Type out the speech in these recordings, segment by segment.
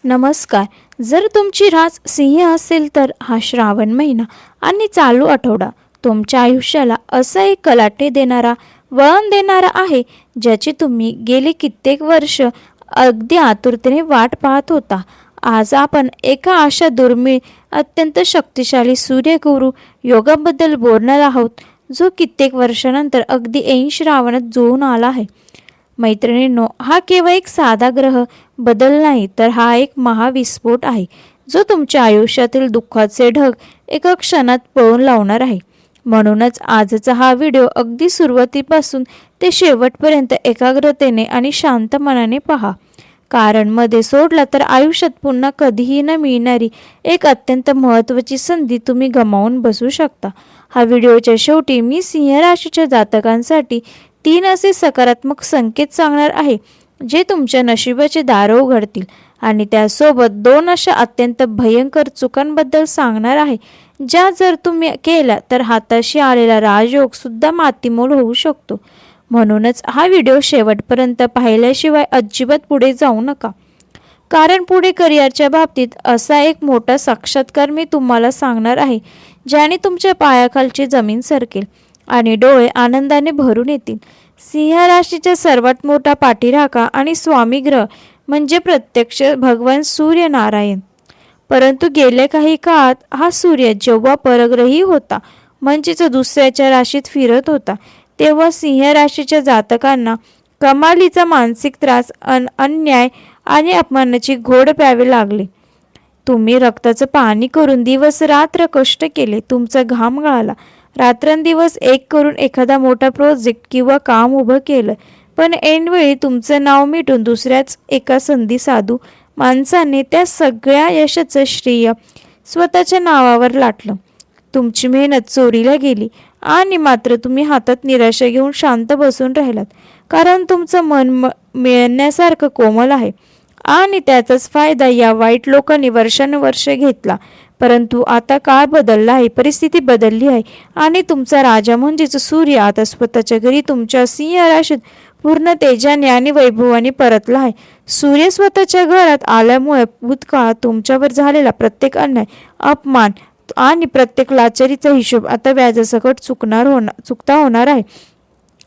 नमस्कार. जर तुमची रास सिंह असेल तर हा श्रावण महिना आणि चालू आठवडा तुमच्या आयुष्याला असा एक कलाटे देणारा, वळण देणारा आहे, ज्याची तुम्ही गेली कित्येक वर्ष अगदी आतुरतेने वाट पाहत होता. आज आपण एका अशा दुर्मिळ, अत्यंत शक्तिशाली सूर्यगुरु योगाबद्दल बोलणार आहोत, जो कित्येक वर्षानंतर अगदी ऐन श्रावणात जुळून आला आहे. मैत्रिणींनो, हा केवळ एक साधा ग्रह बदल नाही, तर हा एक महाविस्फोट आहे, जो तुमच्या आयुष्यातील दुःखाचे ढग एका क्षणात पळून लावणार आहे. म्हणूनच आजचा हा व्हिडिओ अगदी सुरुवातीपासून ते शेवटपर्यंत एकाग्रतेने आणि शांत मनाने पहा. कारण मध्ये सोडला तर आयुष्यात पुन्हा कधीही न मिळणारी एक अत्यंत महत्त्वाची संधी तुम्ही गमावून बसू शकता. हा व्हिडिओच्या शेवटी मी सिंह राशीच्या जातकांसाठी 3 असे सकारात्मक संकेत सांगणार आहे, जे तुमच्या नशिबाचे दार उघडतील, आणि त्यासोबत 2 अशा अत्यंत भयंकर चुकांबद्दल सांगणार आहे, ज्या जर तुम्ही केल्या तर हाताशी आलेला राजयोग सुद्धा मातीमोल होऊ शकतो. म्हणूनच हा व्हिडिओ शेवटपर्यंत पाहिल्याशिवाय अजिबात पुढे जाऊ नका. कारण पुढे करिअरच्या बाबतीत असा एक मोठा साक्षात्कार मी तुम्हाला सांगणार आहे, ज्याने तुमच्या पायाखालची जमीन सरकेल आणि डोळे आनंदाने भरून येतील. सिंह राशीचा सर्वात मोठा पाठीराखा आणि स्वामी ग्रह म्हणजे प्रत्यक्ष भगवान सूर्यनारायण. परंतु गेल्या काही काळात हा सूर्य जेव्हा परग्रही होता, म्हणजेच दुसऱ्याच्या राशीत फिरत होता, तेव्हा सिंह राशीच्या जातकांना कमालीचा मानसिक त्रास, अन्याय आणि अपमानाची घोड प्यावे लागले. तुम्ही रक्ताचं पाणी करून दिवस रात्र कष्ट केले, तुमचा घाम गळाला, रात्रंदिवस एक करून एखादा मोठा प्रोजेक्ट किंवा काम उभं केलं, पण ऐनवेळी तुमचं नाव मिटून दुसऱ्याच एका संधी साधू माणसाने त्या सगळ्या यशाचं श्रेय स्वतःच्या नावावर लाटलं. तुमची मेहनत चोरीला गेली आणि मात्र तुम्ही हातात निराशा घेऊन शांत बसून राहिलात, कारण तुमचं मन मिळण्यासारखं कोमल आहे आणि त्याचाच फायदा या वाईट लोकांनी वर्षानुवर्ष घेतला. परंतु आता काळ बदलला आहे, परिस्थिती बदलली आहे आणि तुमचा राजा म्हणजेच सूर्य आता स्वतःच्या घरी तुमच्या सिंह राशीत पूर्ण तेजाने आणि वैभवाने परतला आहे. सूर्य स्वतःच्या घरात आल्यामुळे भूतकाळात तुमच्यावर झालेला प्रत्येक अन्याय, अपमान आणि प्रत्येक लाचारीचा हिशोब आता व्याजासकट चुकता होणार आहे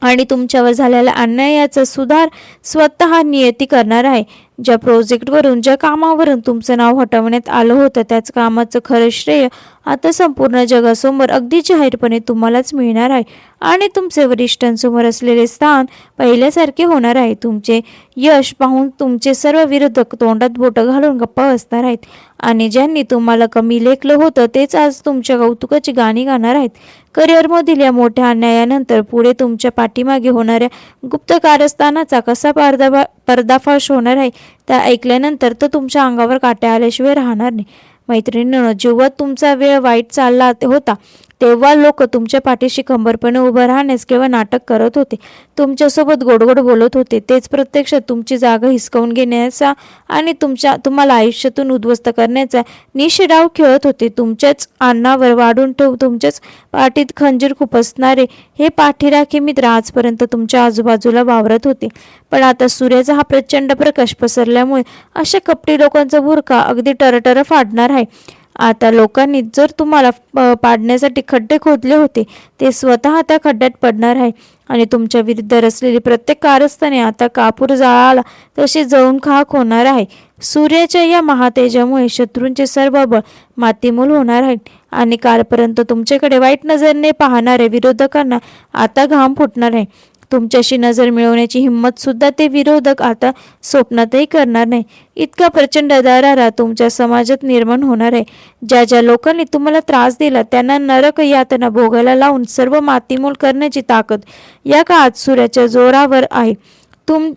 आणि तुमच्यावर झालेल्या अन्यायाचा सुधार स्वतः नियती करणार आहे. ज्या प्रोजेक्टवरून, ज्या कामावरून तुमचं नाव हटवण्यात आलं होतं, त्याच कामाचं खरं श्रेय आता संपूर्ण जगासमोर अगदी जाहीरपणे तुम्हालाच मिळणार आहे आणि तुमचे वरिष्ठांसमोर असलेले स्थान पहिल्यासारखे होणार आहे. तुमचे यश पाहून तुमचे सर्व विरोधक तोंडात बोटं घालून गप्पा बसणार आहेत आणि ज्यांनी तुम्हाला कमी लेखलं होतं, तेच आज तुमच्या कौतुकाची गाणी गाणार आहेत. करिअरमधील या मोठ्या अन्यायानंतर पुढे तुमच्या पाठीमागे होणाऱ्या गुप्त कारस्थानाचा कसा पर्दाफाश होणार आहे, त्या ऐकल्यानंतर तर तुमच्या अंगावर काटे आल्याशिवाय राहणार नाही. मैत्रिणींनो, जेव्हा तुमचा वेळ वाईट चालला होता, तेव्हा लोक तुमच्या पाठीशी खंबीरपणे उभं राहण्यास केवळ नाटक करत होते, तुमच्यासोबत गोडगोड बोलत होते. तेच प्रत्यक्षात तुमची जागा हिसकावून घेण्याचा आणि तुम्हाला आयुष्यातून उद्ध्वस्त करण्याचा निषेधाव खेळत होते. तुमच्याच अन्नावर वाढून ठेव तुमच्याच पाठीत खंजीर खुपसणारे हे पाठीराखे मित्र आजपर्यंत तुमच्या आजूबाजूला वावरत होते. पण आता सूर्याचा हा प्रचंड प्रकाश पसरल्यामुळे अशा कपटी लोकांचा बुरखा अगदी टरटर फाडणार आहे. आता लोकांनी जर तुम्हाला पाडण्यासाठी खड्डे खोदले होते, ते स्वतः त्या खड्ड्यात पडणार आहे आणि तुमच्या विरुद्ध रचलेली प्रत्येक कारस्थाने आता कापूर जाळाला तशी जळून खाक होणार आहे. सूर्याच्या या महातेजामुळे शत्रूंचे सर्व बळ मातीमोल होणार आहे आणि कालपर्यंत तुमच्याकडे वाईट नजरेने पाहणाऱ्या विरोधकांना आता घाम फुटणार आहे. तुमच्याशी नजर मिळवण्याची हिंमत सुद्धा ते विरोधक आता स्वप्नातही करणार नाही. इतका प्रचंड दरारा तुमच्या समाजात निर्माण होणार आहे. ज्या लोकांनी तुम्हाला त्रास दिला, त्यांना नरक यातना भोगायला लावून सर्व मातीमोल करण्याची ताकद या काळात सूर्याच्या जोरावर आहे.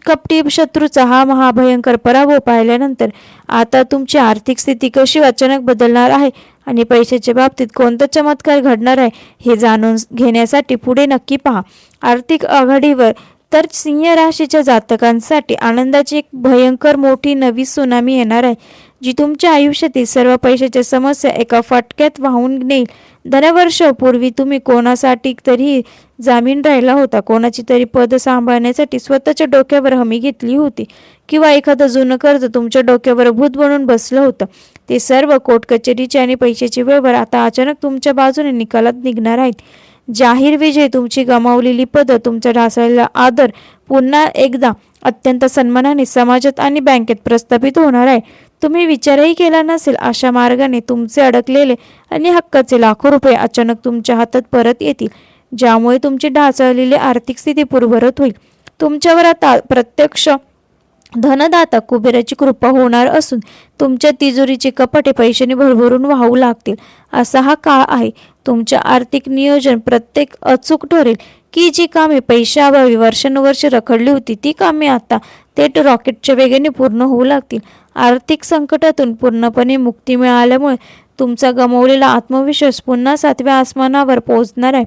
कपटी शत्रूचा हा महाभयंकर पराभव पाहिल्यानंतर आता तुमची आर्थिक स्थिती कशी अचानक बदलणार आहे आणि पैशाच्या बाबतीत कोणता चमत्कार घडणार आहे, हे जाणून घेण्यासाठी पुढे नक्की पहा. आर्थिक आघाडीवर तर सिंह राशीच्या जातकांसाठी आनंदाची एक भयंकर मोठी नवी सुनामी येणार आहे, जी तुमच्या आयुष्यातील सर्व पैशाच्या समस्या एका फटक्यात वाहून नेईल. वर्षापूर्वी तुम्ही कोणासाठी तरी जामीन राहिला होता, कोणाची तरी पद सांभाळण्यासाठी स्वतःच्या डोक्यावर हमी घेतली होती, किंवा एखादं जुनं कर्ज तुमच्या डोक्यावर भूत बनून बसलं होतं. ते सर्व कोर्ट कचेरीचे आणि पैशाचे व्यवहार आता अचानक तुमच्या बाजूने निकालात निघणार आहेत. जाहीर विजय, तुमची गमावलेली पदं, तुमचा ढासळलेला आदर पुन्हा एकदा अत्यंत सन्मानाने समाजात आणि बँकेत प्रस्थापित होणार आहे. तुम्ही विचारही केला नसेल अशा मार्गाने तुमचे अडकलेले आणि हक्काचे लाखो रुपये अचानक तुमच्या हातात परत येतील, ज्यामुळे तुमची ढासळलेली आर्थिक स्थिती पूर्ववत होईल. तुमच्यावर आता प्रत्यक्ष धनदाता कुबेराची कृपा होणार असून तुमच्या तिजोरीचे कपाटे पैशाने भरभरून वाहू लागतील. असा हा काळ आहे. तुमच्या आर्थिक नियोजन प्रत्येक अचूक ठरेल, की जी कामे पैशाअभावी वर्षानुवर्षे रखडली होती ती कामे आता थेट रॉकेटच्या वेगाने पूर्ण होऊ लागतील. आर्थिक संकटातून पूर्णपणे मुक्ती मिळाल्यामुळे तुमचा गमावलेला आत्मविश्वास पुन्हा 7व्या आसमानावर पोहोचणार आहे,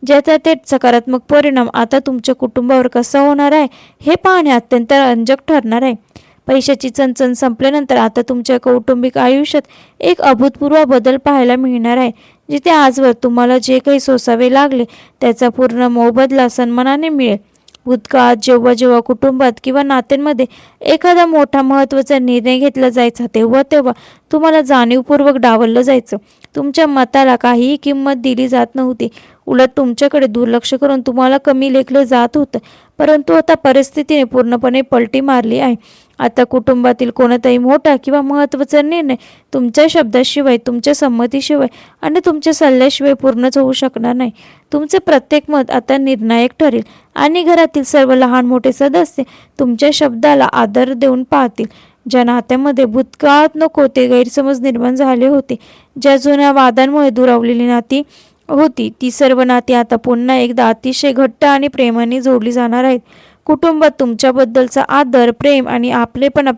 ज्याचा थेट सकारात्मक परिणाम आता तुमच्या कुटुंबावर कसा होणार आहे हे पाहणे अत्यंत रंजक ठरणार आहे. पैशाची चणचण संपल्यानंतर आता तुमच्या कौटुंबिक आयुष्यात एक अभूतपूर्व बदल पाहायला मिळणार आहे, जिथे आजवर तुम्हाला जे काही सोसावे लागले त्याचा पूर्ण मोबदला सन्मानाने मिळेल. भूतकाळात जेव्हा जेव्हा कुटुंबात किंवा नात्यांमध्ये एखादा मोठा महत्त्वाचा निर्णय घेतला जायचा, तेव्हा तेव्हा तुम्हाला जाणीवपूर्वक डावललं जायचं. तुमच्या मताला काहीही किंमत दिली जात नव्हती. उलट तुमच्याकडे दुर्लक्ष करून तुम्हाला कमी लेखलं जात होतं. परंतु आता परिस्थितीने पूर्णपणे पलटी मारली आहे. आता कुटुंबातील कोणताही मोठा किंवा महत्त्वाचा निर्णय तुमच्या शब्दाशिवाय, तुमच्या संमतीशिवाय आणि तुमच्या सल्ल्याशिवाय पूर्णच होऊ शकणार नाही. तुमचे प्रत्येक मत आता निर्णायक ठरेल आणि घरातील सर्व लहान मोठे सदस्य तुमच्या शब्दाला आदर देऊन पाहतील. ज्या नात्यामध्ये भूतकाळात नको ते गैरसमज निर्माण झाले होते, ज्या जुन्या वादांमुळे दुरावलेली नाती होती, ती सर्व नाती आता पुन्हा एकदा अतिशय घट्ट आणि प्रेमाने जोडली जाणार आहेत. कुटुंबात तुमच्याबद्दलचा आदर, प्रेम आणि आपलेपणा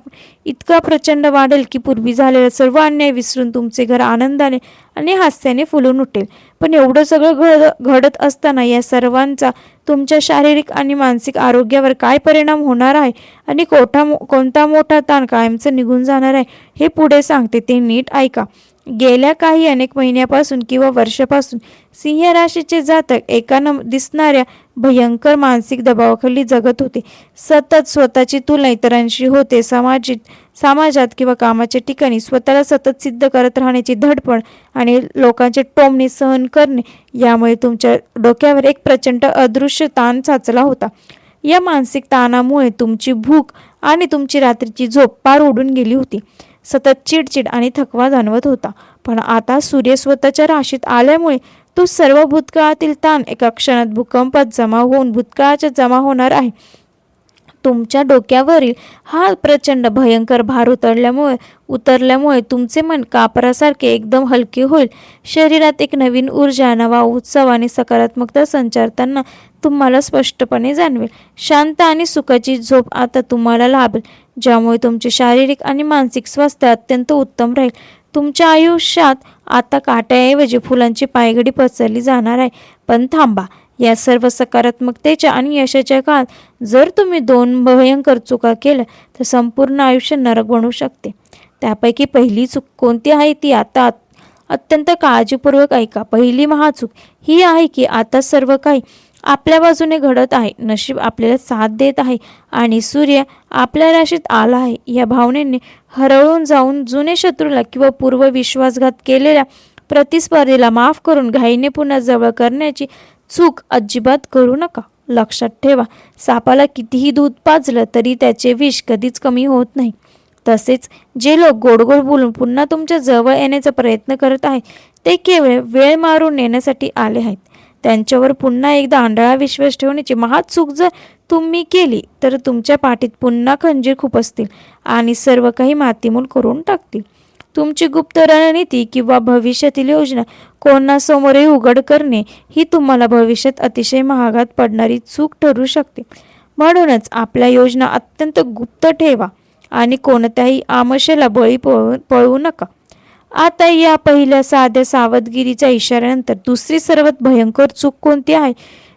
इतका प्रचंड वाढेल की पूर्वी झालेला सर्व अन्याय विसरून तुमचे घर आनंदाने आणि हास्याने फुलून उठेल. पण एवढं सगळं घडत असताना या सर्वांचा तुमच्या शारीरिक आणि मानसिक आरोग्यावर काय परिणाम होणार आहे आणि कोणता मोठा ताण कायमचा निघून जाणार आहे हे पुढे सांगते, ते नीट ऐका. गेल्या काही अनेक महिन्यापासून किंवा वर्षापासून सिंह राशीचे जातक एका दिसणाऱ्या भयंकर मानसिक दबावाखाली जगत होते. सतत स्वतःची तुलना इतरांशी होते. समाजात किंवा कामाच्या ठिकाणी स्वतःला सतत सिद्ध करत राहण्याची धडपड आणि लोकांचे टोमणे सहन करणे, यामुळे तुमच्या डोक्यावर एक प्रचंड अदृश्य ताण साचला होता. या मानसिक ताणामुळे तुमची भूक आणि तुमची रात्रीची झोप पार उडून गेली होती. सतत चिडचिड आणि थकवा जाणवत होता. पण आता सूर्य स्वतःच्या राशीत आल्यामुळे तो सर्व भूतकाळातील ताण एका क्षणात भूकंपात जमा होणार आहे. तुमच्या डोक्यावरील हा प्रचंड भयंकर भार उतरल्यामुळे तुमचे मन कापरासारखे एकदम हलके होईल. शरीरात एक नवीन ऊर्जा, नवा उत्सव आणि सकारात्मकता संचारताना तुम्हाला स्पष्टपणे जाणवेल. शांत आणि सुखाची झोप आता तुम्हाला लाभेल, ज्यामुळे तुमचे शारीरिक आणि मानसिक स्वास्थ्य अत्यंत उत्तम राहील. तुमच्या आयुष्यात आता काट्याऐवजी फुलांची पायघडी पसरली जाणार आहे. पण थांबा, या सर्व सकारात्मकतेच्या आणि यशाच्या काळात जर तुम्ही 2 भयंकर चुका केल्या तर संपूर्ण आयुष्य नरक बनू शकते. त्यापैकी पहिली चूक कोणती आहे ती आता अत्यंत काळजीपूर्वक ऐका. पहिली महाचूक ही आहे की आता सर्व काही आपल्या बाजूने घडत आहे. नशीब आपल्याला साथ देत आहे आणि सूर्य आपल्या राशीत आला आहे. या भावनेने हरवून जाऊन जुने शत्रूला किंवा पूर्व विश्वासघात केलेल्या प्रतिस्पर्धीला माफ करून घाईने पुन्हा जवळ करण्याची चूक अजिबात करू नका. लक्षात ठेवा, सापाला कितीही दूध पाजलं तरी त्याचे विष कधीच कमी होत नाही. तसेच जे लोक गोड बोलून पुन्हा तुमच्या जवळ येण्याचा प्रयत्न करत आहेत ते केवळ वेळ मारून नेण्यासाठी आले आहेत. त्यांच्यावर पुन्हा एकदा आंधळा विश्वास ठेवण्याची महाचूक जर तुम्ही केली तर तुमच्या पाठीत पुन्हा खंजीर खुपसतील आणि सर्व काही मातीमोल करून टाकतील. तुमची गुप्त रणनीती किंवा भविष्यातील योजना कोणासमोरही उघड करणे ही तुम्हाला भविष्यात अतिशय महागात पडणारी चूक ठरू शकते. म्हणूनच आपल्या योजना अत्यंत गुप्त ठेवा आणि कोणत्याही आमिषाला बळी पडू नका. आता या पहिल्या साध्या सावधगिरीच्या इशाऱ्यानंतर दुसरी सर्वात भयंकर चूक कोणती आहे,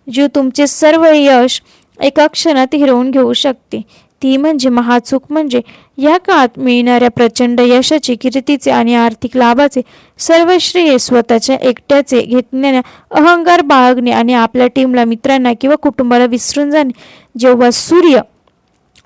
जी तुमचे सर्व यश एका क्षणात हिरवून घेऊ शकते, ती म्हणजे महाचूक म्हणजे या काळात मिळणाऱ्या प्रचंड यशाचे, कीर्तीचे आणि आर्थिक लाभाचे सर्व श्रेय स्वतःच्या एकट्याचे घेतल्याने अहंकार बाळगणे आणि आपल्या टीमला, मित्रांना किंवा कुटुंबाला विसरून जाणे. जेव्हा सूर्य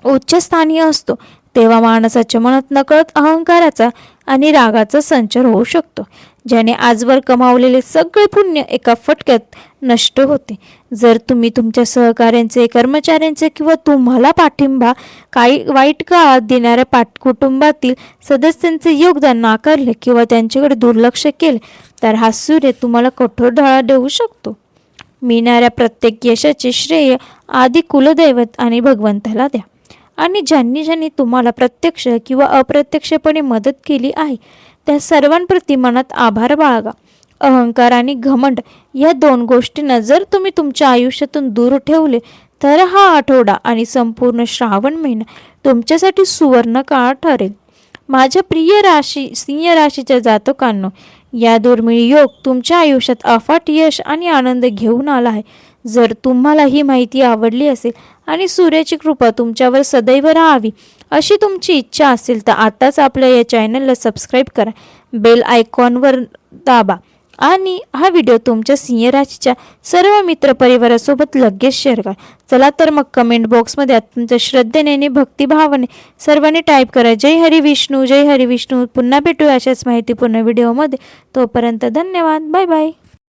उच्च स्थानी असतो तेव्हा माणसाच्या मनात नकळत अहंकाराचा आणि रागाचा संचार होऊ शकतो, ज्याने आजवर कमावलेले सगळे पुण्य एका फटक्यात नष्ट होते. जर तुम्ही तुमच्या सहकाऱ्यांचे, कर्मचाऱ्यांचे किंवा तुम्हाला पाठिंबा काही वाईट काळात देणाऱ्या कुटुंबातील सदस्यांचे योगदान नाकारले किंवा त्यांच्याकडे दुर्लक्ष केले तर हा सूर्य तुम्हाला कठोर धडा देऊ शकतो. मिळणाऱ्या प्रत्येक यशाचे श्रेय आधी कुलदैवत आणि भगवंताला द्या आणि ज्यांनी ज्यांनी तुम्हाला प्रत्यक्ष किंवा अप्रत्यक्षपणे मदत केली आहे त्या सर्वांप्रती मनात आभार बाळगा. अहंकार आणि घमंड या दोन गोष्टींना जर तुम्ही तुमच्या आयुष्यातून दूर ठेवले तर हा आठवडा आणि संपूर्ण श्रावण महिना तुमच्यासाठी सुवर्ण काळ ठरेल. माझ्या प्रिय राशी सिंह राशीच्या जातकांनो, या दुर्मिळ योग तुमच्या आयुष्यात अफाट यश आणि आनंद घेऊन आला आहे. जर तुम्हाला ही माहिती आवडली असेल आणि सूर्याची कृपा तुमच्यावर सदैव राहावी अशी तुमची इच्छा असेल तर आताच आपल्या या चॅनलला सबस्क्राईब करा, बेल आयकॉनवर दाबा आणि हा व्हिडिओ तुमच्या सिंह राशीच्या सर्व मित्रपरिवारासोबत लगेच शेअर करा. चला तर मग कमेंट बॉक्समध्ये अत्यंत श्रद्धेने आणि भक्तिभावाने सर्वांनी टाईप करा, जय हरी विष्णू, जय हरी विष्णू. पुन्हा भेटूया अशाच माहितीपूर्ण व्हिडिओमध्ये. तोपर्यंत धन्यवाद. Bye bye.